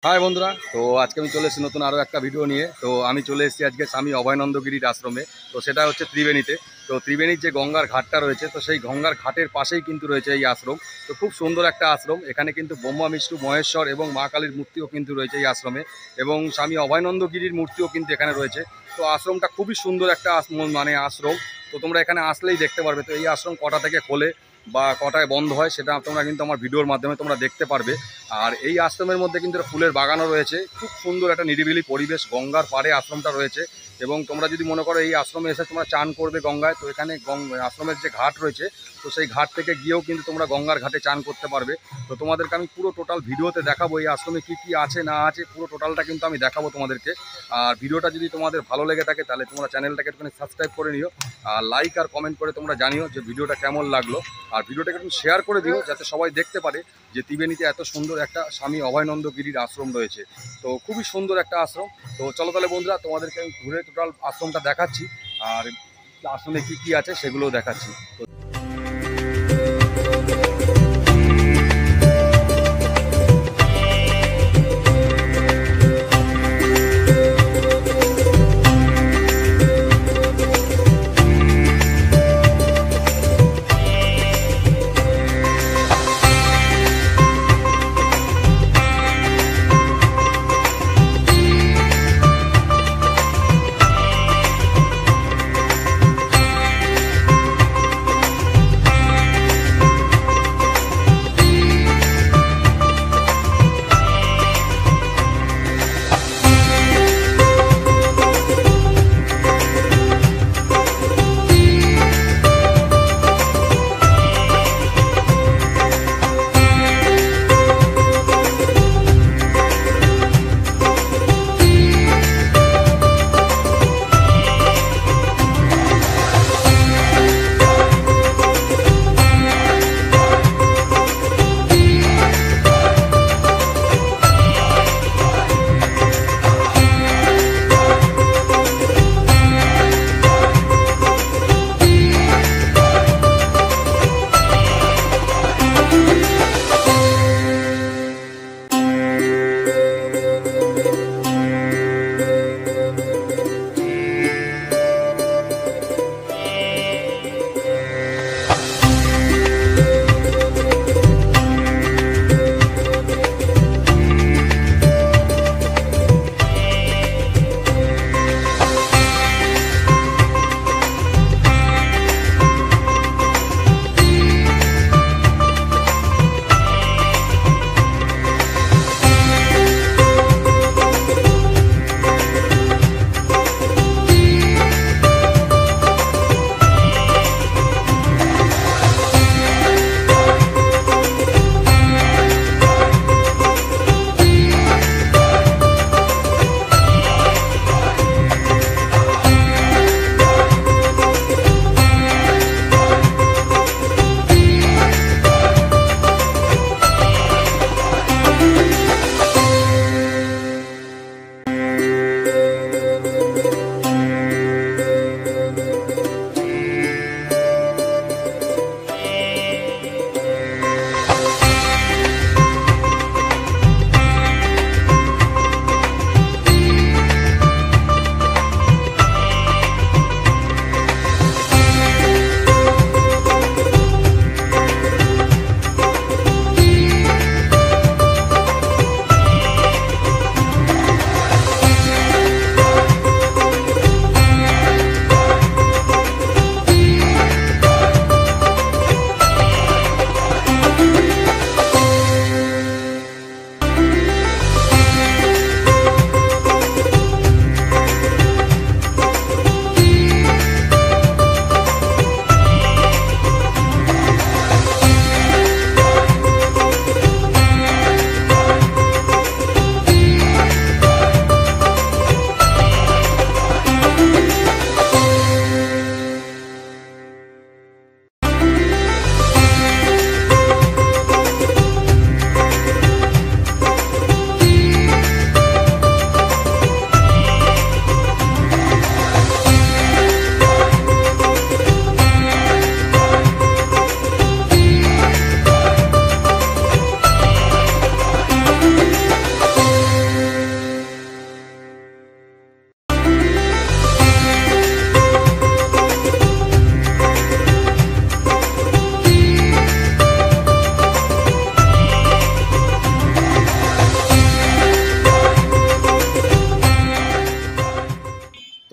High বন্ধুরা, তো আজকে আমি চলে এসেছি নতুন আরও একটা ভিডিও নিয়ে। তো আমি চলে এসেছি আজকে স্বামী অভয়ানন্দ গিরির আশ্রমে। তো সেটা হচ্ছে ত্রিবেণীতে। তো ত্রিবেণীর যে গঙ্গার ঘাটটা রয়েছে, তো সেই গঙ্গার ঘাটের পাশেই কিন্তু রয়েছে এই আশ্রম। তো খুব সুন্দর একটা আশ্রম। এখানে কিন্তু ব্রহ্মা বিষ্ণু মহেশ্বর এবং মা কালীর মূর্তিও কিন্তু রয়েছে এই আশ্রমে, এবং স্বামী অভয়ানন্দ গিরির মূর্তিও কিন্তু এখানে রয়েছে। তো আশ্রমটা খুবই সুন্দর একটা আশ্রম। তো তোমরা এখানে আসলেই দেখতে পারবে। তো এই আশ্রম কটা থেকে খোলে বা কটায় বন্ধ হয় সেটা তোমরা কিন্তু আমার ভিডিওর মাধ্যমে তোমরা দেখতে পারবে। আর এই আশ্রমের মধ্যে কিন্তু ফুলের বাগানও রয়েছে। খুব সুন্দর একটা নিরিবিলি পরিবেশ, গঙ্গার পাড়ে আশ্রমটা রয়েছে। এবং তোমরা যদি মনে করো এই আশ্রমে এসে তোমরা চান করবে গঙ্গায়, তো এখানে আশ্রমের যে ঘাট রয়েছে, তো সেই ঘাট থেকে গিয়েও কিন্তু তোমরা গঙ্গার ঘাটে চান করতে পারবে। তো তোমাদেরকে আমি পুরো টোটাল ভিডিওতে দেখাবো এই আশ্রমে কী কী আছে না আছে, পুরো টোটালটা কিন্তু আমি দেখাবো তোমাদেরকে। আর ভিডিওটা যদি তোমাদের ভালো লেগে থাকে তাহলে তোমরা চ্যানেলটাকে একটুখানি সাবস্ক্রাইব করে নিও, আর লাইক আর কমেন্ট করে তোমরা জানিও যে ভিডিওটা কেমন লাগলো। আর ভিডিওটাকে একটু শেয়ার করে দিও যাতে সবাই দেখতে পারে যে ত্রিবেণীতে এত সুন্দর একটা স্বামী অভয়ানন্দ গিরির আশ্রম রয়েছে। তো খুবই সুন্দর একটা আশ্রম। তো চলো তাহলে বন্ধুরা, তোমাদেরকে আমি ঘুরে টোটাল আশ্রমটা দেখাচ্ছি, আর আশ্রমে কী কী আছে সেগুলোও দেখাচ্ছি। তো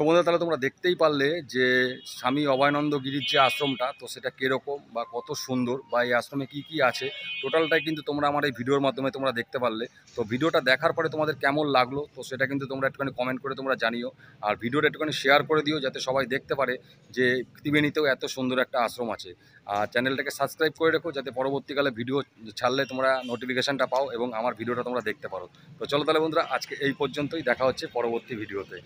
বন্ধুরা তাহলে তোমরা দেখতেই পারলে যে স্বামী অভয়ানন্দ গিরির যে আশ্রমটা, তো সেটা কীরকম বা কত সুন্দর, বা এই আশ্রমে কি কি আছে টোটালটাই কিন্তু তোমরা আমার এই ভিডিওর মাধ্যমে তোমরা দেখতে পারলে। তো ভিডিওটা দেখার পরে তোমাদের কেমন লাগলো তো সেটা কিন্তু তোমরা একটুখানি কমেন্ট করে তোমরা জানিও। আর ভিডিওটা একটুখানি শেয়ার করে দিও যাতে সবাই দেখতে পারে যে ত্রিবেণীতেও এত সুন্দর একটা আশ্রম আছে। আর চ্যানেলটাকে সাবস্ক্রাইব করে রেখো যাতে পরবর্তীকালে ভিডিও ছাড়লে তোমরা নোটিফিকেশানটা পাও এবং আমার ভিডিওটা তোমরা দেখতে পারো। তো চলো তাহলে বন্ধুরা, আজকে এই পর্যন্তই, দেখা হচ্ছে পরবর্তী ভিডিওতে।